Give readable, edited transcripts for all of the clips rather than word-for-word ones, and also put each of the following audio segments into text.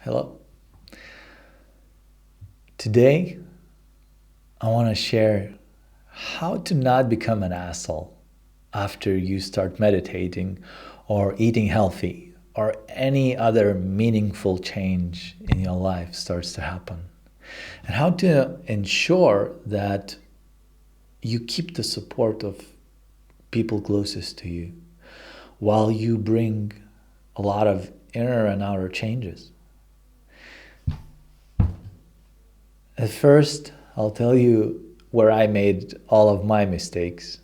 Hello. Today, I want to share how to not become an asshole after you start meditating or eating healthy or any other meaningful change in your life starts to happen. And how to ensure that you keep the support of people closest to you while you bring a lot of inner and outer changes. At first, I'll tell you where I made all of my mistakes.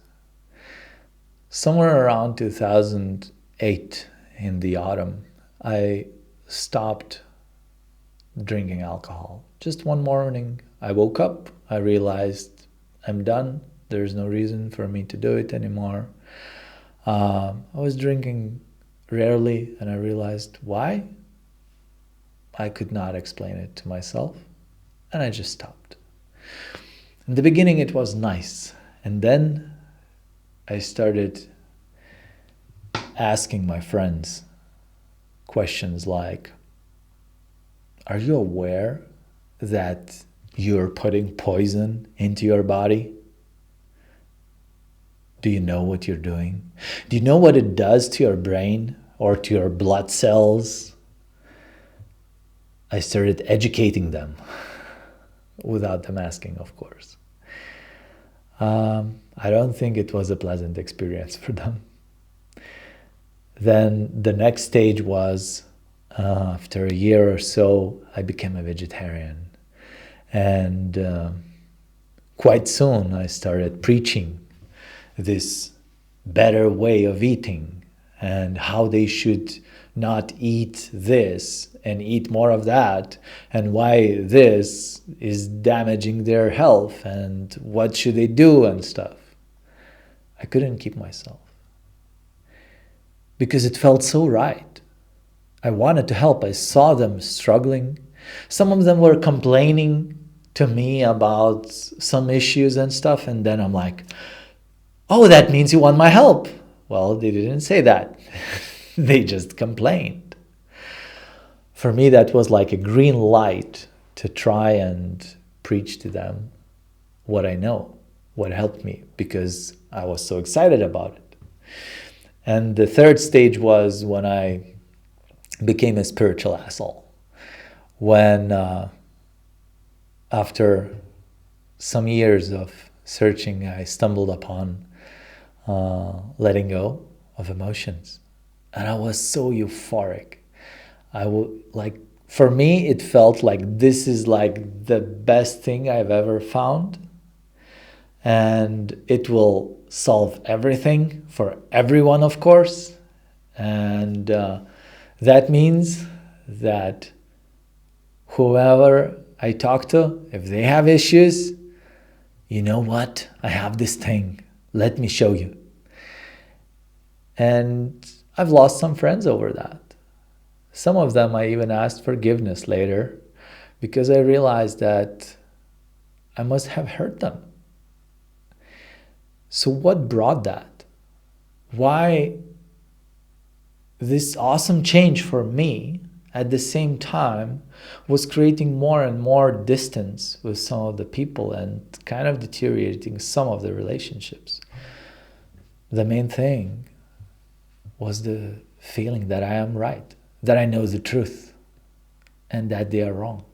Somewhere around 2008 in the autumn, I stopped drinking alcohol. Just one morning, I woke up, I realized I'm done. There's no reason for me to do it anymore. I was drinking rarely, and I realized why. I could not explain it to myself, and I just stopped. In the beginning, it was nice, and then I started asking my friends questions like, are you aware that you're putting poison into your body? Do you know what you're doing? Do you know what it does to your brain or to your blood cells? I started educating them without them asking, of course. I don't think it was a pleasant experience for them. Then the next stage was, after a year or so, I became a vegetarian. And quite soon I started preaching this better way of eating and how they should not eat this and eat more of that, and why this is damaging their health and what should they do and stuff. I couldn't keep myself because it felt so right. I wanted to help. I saw them struggling. Some of them were complaining to me about some issues and stuff, and then I'm like, oh, that means you want my help. Well, they didn't say that. They just complained. For me, that was like a green light to try and preach to them what I know, what helped me, because I was so excited about it. And the third stage was when I became a spiritual asshole. When, after some years of searching, I stumbled upon letting go of emotions. And I was so euphoric. For me, it felt like this is like the best thing I've ever found. And it will solve everything for everyone, of course. And that means that whoever I talk to, if they have issues, you know what? I have this thing. Let me show you. And I've lost some friends over that. Some of them I even asked forgiveness later because I realized that I must have hurt them. So what brought that? Why this awesome change for me at the same time was creating more and more distance with some of the people and kind of deteriorating some of the relationships? The main thing was the feeling that I am right, that I know the truth, and that they are wrong,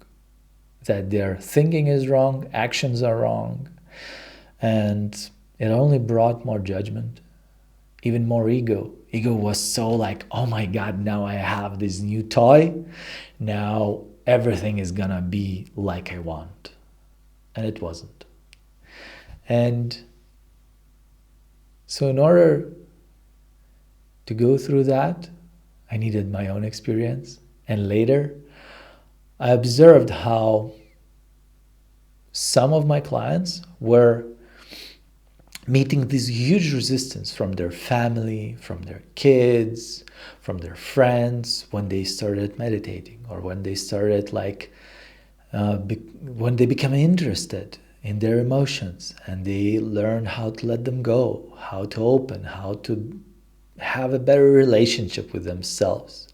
that their thinking is wrong, actions are wrong, and it only brought more judgment, even more ego. Ego was so like, oh my God, now I have this new toy, now everything is gonna be like I want. And it wasn't. And so in order to go through that, I needed my own experience. And later, I observed how some of my clients were meeting this huge resistance from their family, from their kids, from their friends when they started meditating, or when they started when they become interested in their emotions and they learn how to let them go, how to open, how to have a better relationship with themselves.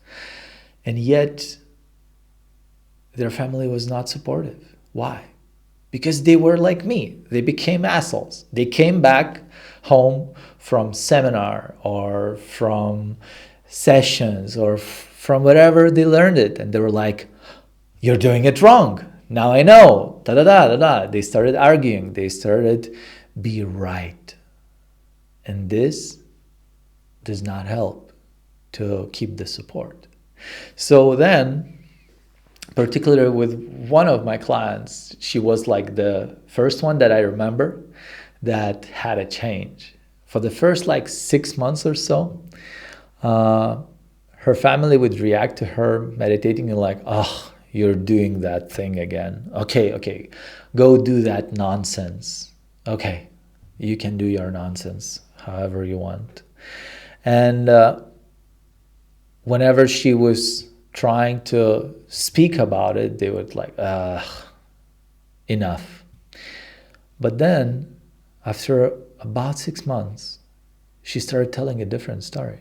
And yet their family was not supportive. Why? Because they were like me. They became assholes. They came back home from seminar or from sessions or from wherever they learned it, and they were like, "You're doing it wrong. Now I know." Da da da da da. They started arguing. They started be right, and this does not help to keep the support. So then, particularly with one of my clients, she was like the first one that I remember that had a change. For the first like 6 months or so, her family would react to her meditating and like, "Oh, you're doing that thing again. Okay, go do that nonsense. Okay, you can do your nonsense however you want." And whenever she was trying to speak about it, they would like, enough. But then, after about 6 months, she started telling a different story.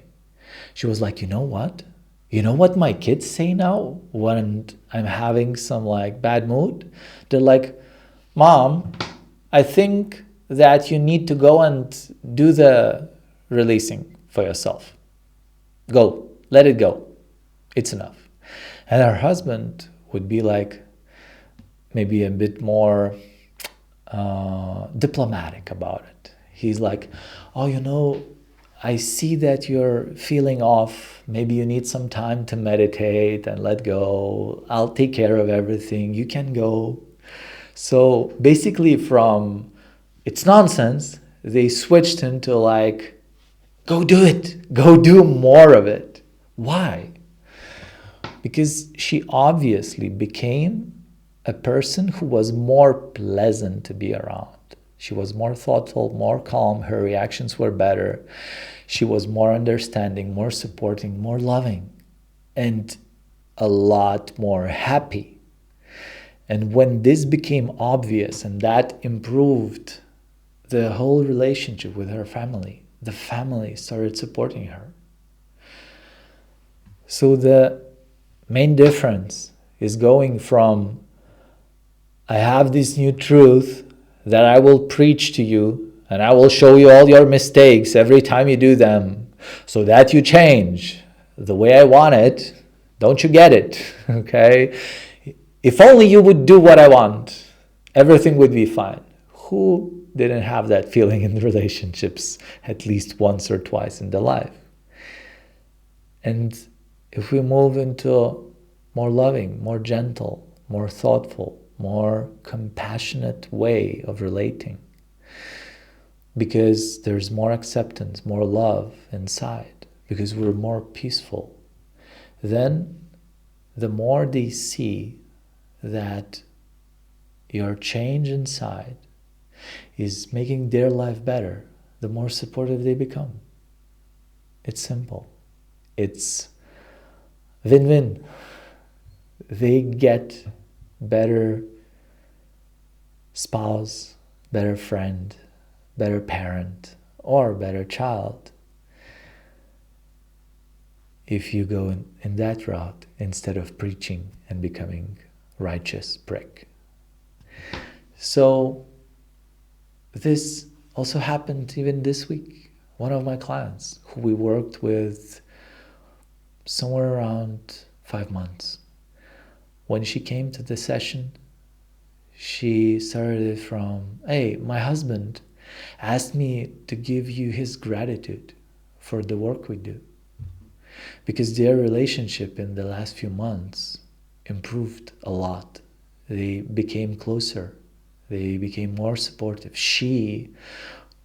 She was like, "You know what? You know what my kids say now when I'm having some like bad mood? They're like, 'Mom, I think that you need to go and do the releasing for yourself. Go, let it go. It's enough.'" And her husband would be like maybe a bit more diplomatic about it. He's like, "Oh, I see that you're feeling off. Maybe you need some time to meditate and let go. I'll take care of everything. You can go." So basically from it's nonsense, they switched into like, "Go do it. Go do more of it." Why? Because she obviously became a person who was more pleasant to be around. She was more thoughtful, more calm. Her reactions were better. She was more understanding, more supporting, more loving, and a lot more happy. And when this became obvious and that improved the whole relationship with her family, the family started supporting her. So the main difference is going from, "I have this new truth that I will preach to you and I will show you all your mistakes every time you do them so that you change the way I want it. Don't you get it?" Okay? "If only you would do what I want, everything would be fine." Who didn't have that feeling in relationships at least once or twice in their life? And if we move into more loving, more gentle, more thoughtful, more compassionate way of relating, because there's more acceptance, more love inside, because we're more peaceful, then the more they see that your change inside is making their life better, the more supportive they become. It's simple. It's win-win. They get better spouse, better friend, better parent, or better child if you go in that route instead of preaching and becoming righteous prick. So this also happened even this week. One of my clients who we worked with somewhere around 5 months. When she came to the session, she started from, "Hey, my husband asked me to give you his gratitude for the work we do." Because their relationship in the last few months improved a lot. They became closer. They became more supportive. She,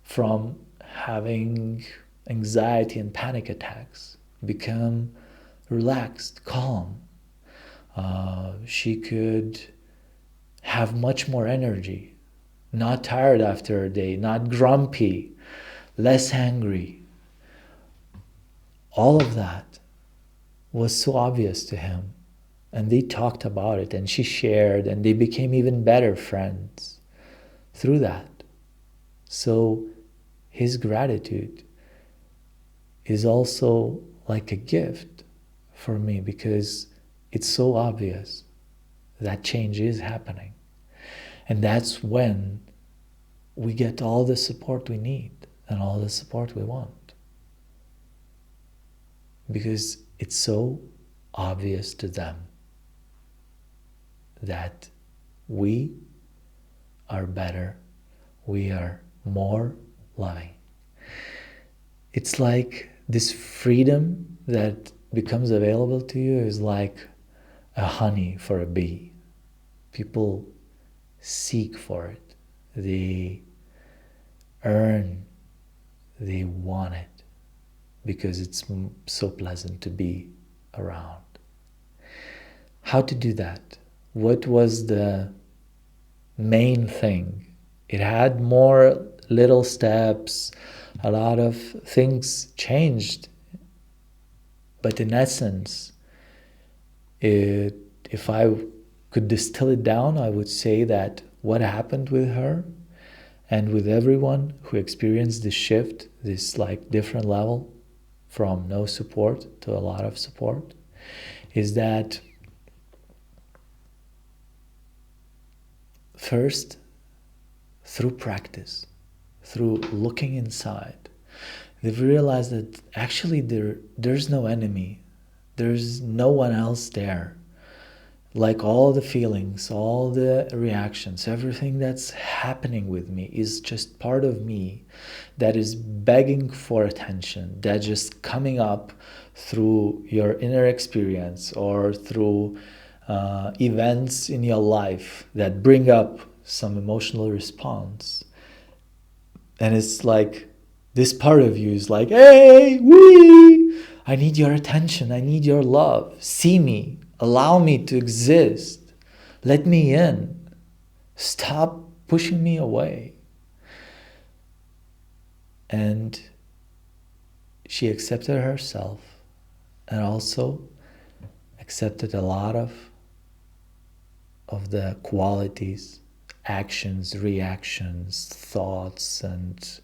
from having anxiety and panic attacks, became relaxed, calm. She could have much more energy, not tired after a day, not grumpy, less angry. All of that was so obvious to him. And they talked about it and she shared and they became even better friends through that. So his gratitude is also like a gift for me because it's so obvious that change is happening. And that's when we get all the support we need and all the support we want. Because it's so obvious to them that we are better, we are more loving. It's like this freedom that becomes available to you is like a honey for a bee. People seek for it. They earn, they want it because it's so pleasant to be around. How to do that? What was the main thing? It had more little steps, a lot of things changed, but in essence, if I could distill it down, I would say that what happened with her and with everyone who experienced this shift, this like different level from no support to a lot of support, is that first, through practice, through looking inside, they've realized that actually there's no enemy. There's no one else there. Like all the feelings, all the reactions, everything that's happening with me is just part of me that is begging for attention, that's just coming up through your inner experience or through events in your life that bring up some emotional response. And it's like this part of you is like, hey, wee, I need your attention, I need your love, see me, allow me to exist, let me in, stop pushing me away. And she accepted herself and also accepted a lot of the qualities, actions, reactions, thoughts, and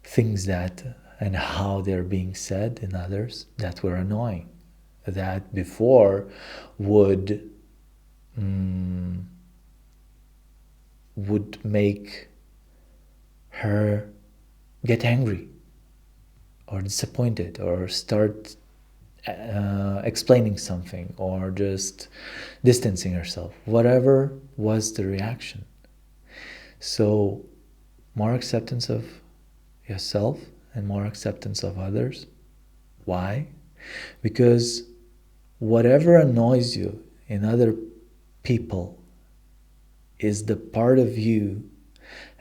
things that and how they're being said in others that were annoying, that before would make her get angry or disappointed or start explaining something or just distancing herself, whatever was the reaction. So more acceptance of yourself and more acceptance of others. Why? Because whatever annoys you in other people is the part of you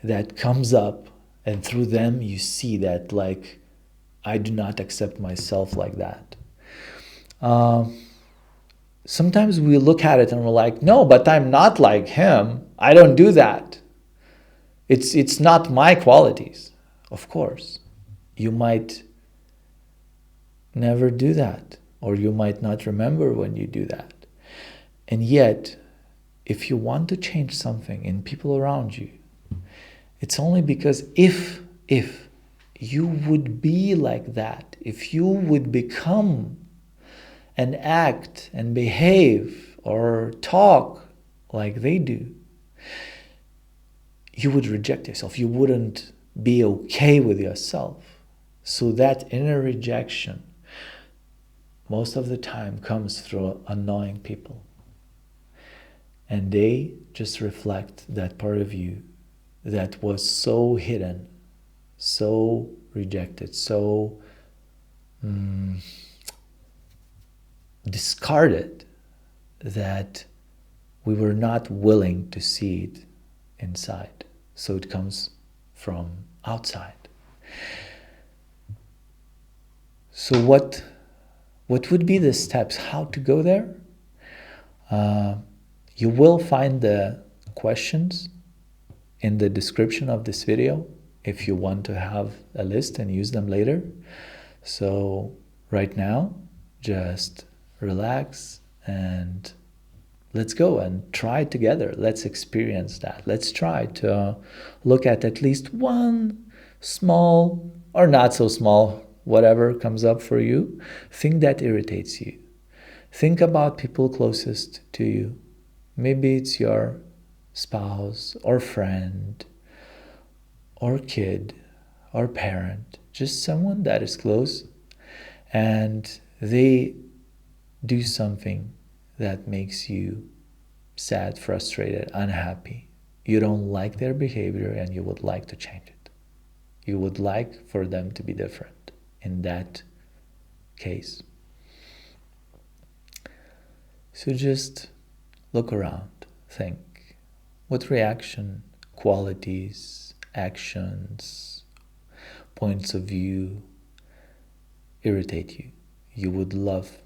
that comes up, and through them you see that, like, I do not accept myself like that. Sometimes we look at it and we're like, no, but I'm not like him. I don't do that. It's not my qualities. Of course, you might never do that, or you might not remember when you do that. And yet, if you want to change something in people around you, it's only because if you would be like that, if you would become and act and behave or talk like they do, you would reject yourself. You wouldn't be okay with yourself. So that inner rejection most of the time comes through annoying people. And they just reflect that part of you that was so hidden, so rejected, so discarded that we were not willing to see it inside. So it comes from outside. So what would be the steps? How to go there? You will find the questions in the description of this video if you want to have a list and use them later. So right now, just relax and let's go and try together. Let's experience that. Let's try to look at least one small or not so small, whatever comes up for you, thing that irritates you. Think about people closest to you Maybe it's your spouse or friend or kid or parent, just someone that is close, and they do something that makes you sad, frustrated, unhappy. You don't like their behavior and you would like to change it. You would like for them to be different in that case. So just look around, think. What reaction, qualities, actions, points of view irritate you? You would love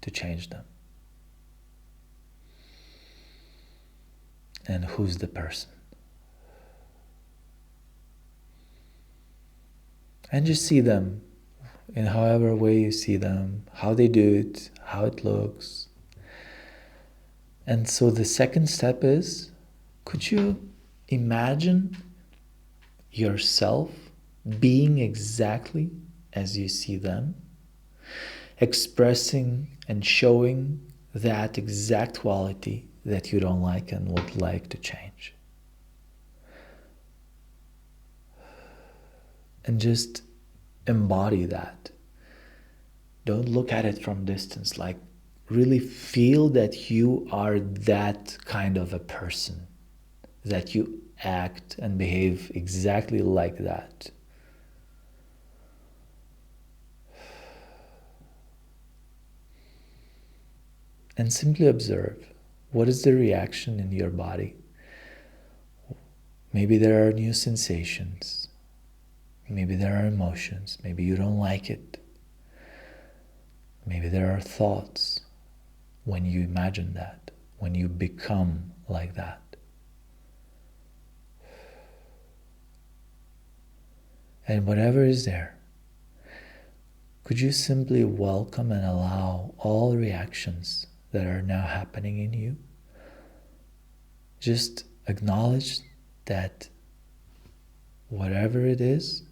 to change them. And who's the person? And just see them in however way you see them, how they do it, how it looks. And so the second step is, could you imagine yourself being exactly as you see them, expressing and showing that exact quality that you don't like and would like to change? And just embody that. Don't look at it from distance. Like, really feel that you are that kind of a person, that you act and behave exactly like that. And simply observe, what is the reaction in your body? Maybe there are new sensations. Maybe there are emotions. Maybe you don't like it. Maybe there are thoughts when you imagine that, when you become like that. And whatever is there, could you simply welcome and allow all reactions that are now happening in you? Just acknowledge that whatever it is,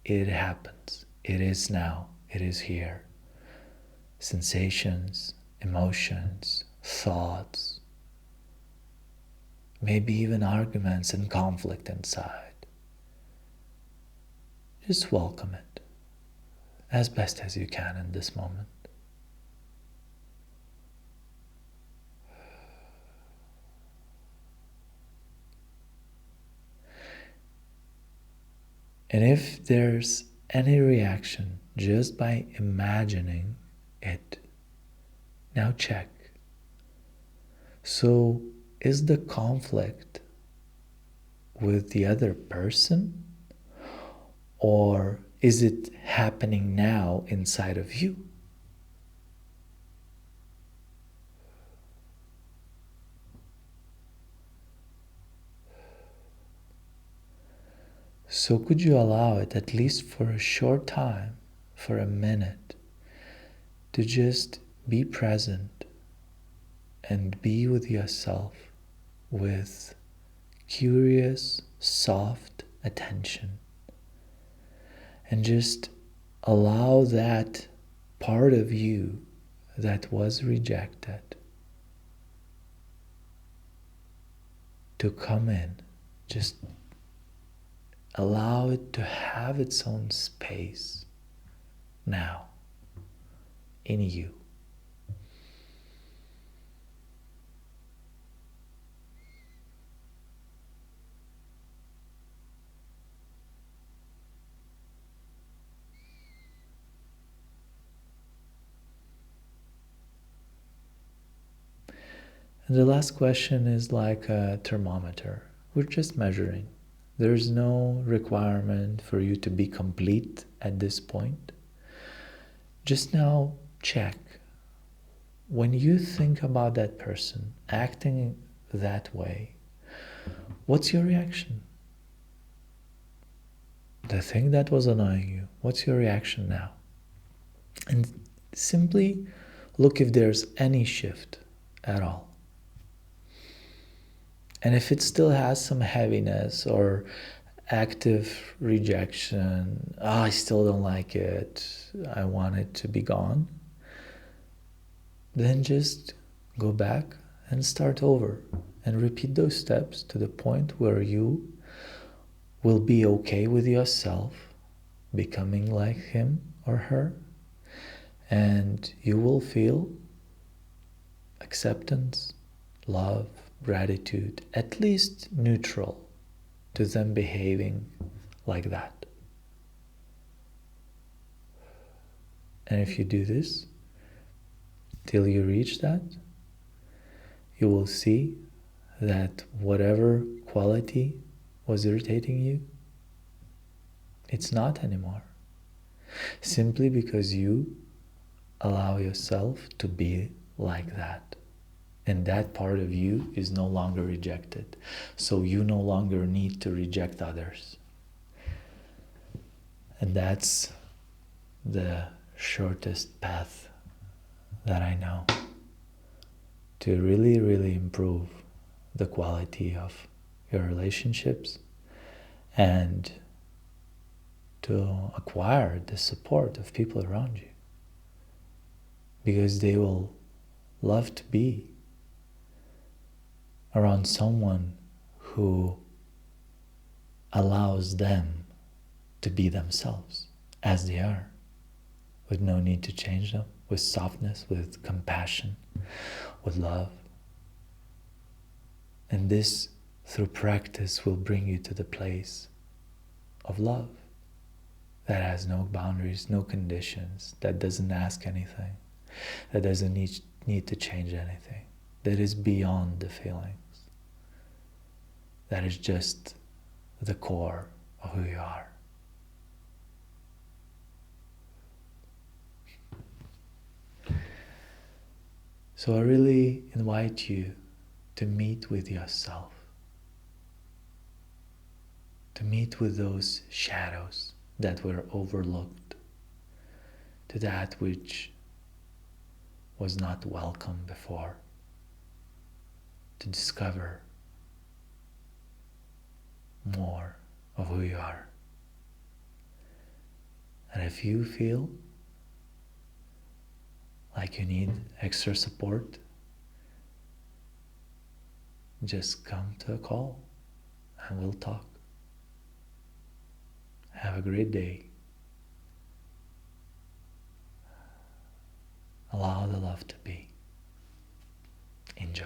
it happens. It is now. It is here. Sensations, emotions, thoughts, maybe even arguments and conflict inside. Just welcome it as best as you can in this moment. And if there's any reaction just by imagining it, now check. So, is the conflict with the other person, or is it happening now inside of you? So could you allow it, at least for a short time, for a minute, to just be present and be with yourself with curious, soft attention, and just allow that part of you that was rejected to come in. Just allow it to have its own space now in you. And the last question is like a thermometer. We're just measuring. There's no requirement for you to be complete at this point. Just now check. When you think about that person acting that way, what's your reaction? The thing that was annoying you, what's your reaction now? And simply look if there's any shift at all. And if it still has some heaviness or active rejection, I still don't like it, I want it to be gone, then just go back and start over and repeat those steps to the point where you will be okay with yourself becoming like him or her, and you will feel acceptance, love, gratitude, at least neutral to them behaving like that. And if you do this till you reach that, you will see that whatever quality was irritating you, it's not anymore. Simply because you allow yourself to be like that. And that part of you is no longer rejected. So you no longer need to reject others. And that's the shortest path that I know to really, really improve the quality of your relationships and to acquire the support of people around you, because they will love to be around someone who allows them to be themselves as they are, with no need to change them, with softness, with compassion, with love. And this, through practice, will bring you to the place of love that has no boundaries, no conditions, that doesn't ask anything, that doesn't need to change anything, that is beyond the feelings, that is just the core of who you are. So I really invite you to meet with yourself, to meet with those shadows that were overlooked, to that which was not welcome before, to discover more of who you are. And if you feel like you need extra support, just come to a call and we'll talk. Have a great day. Allow the love to be. Enjoy.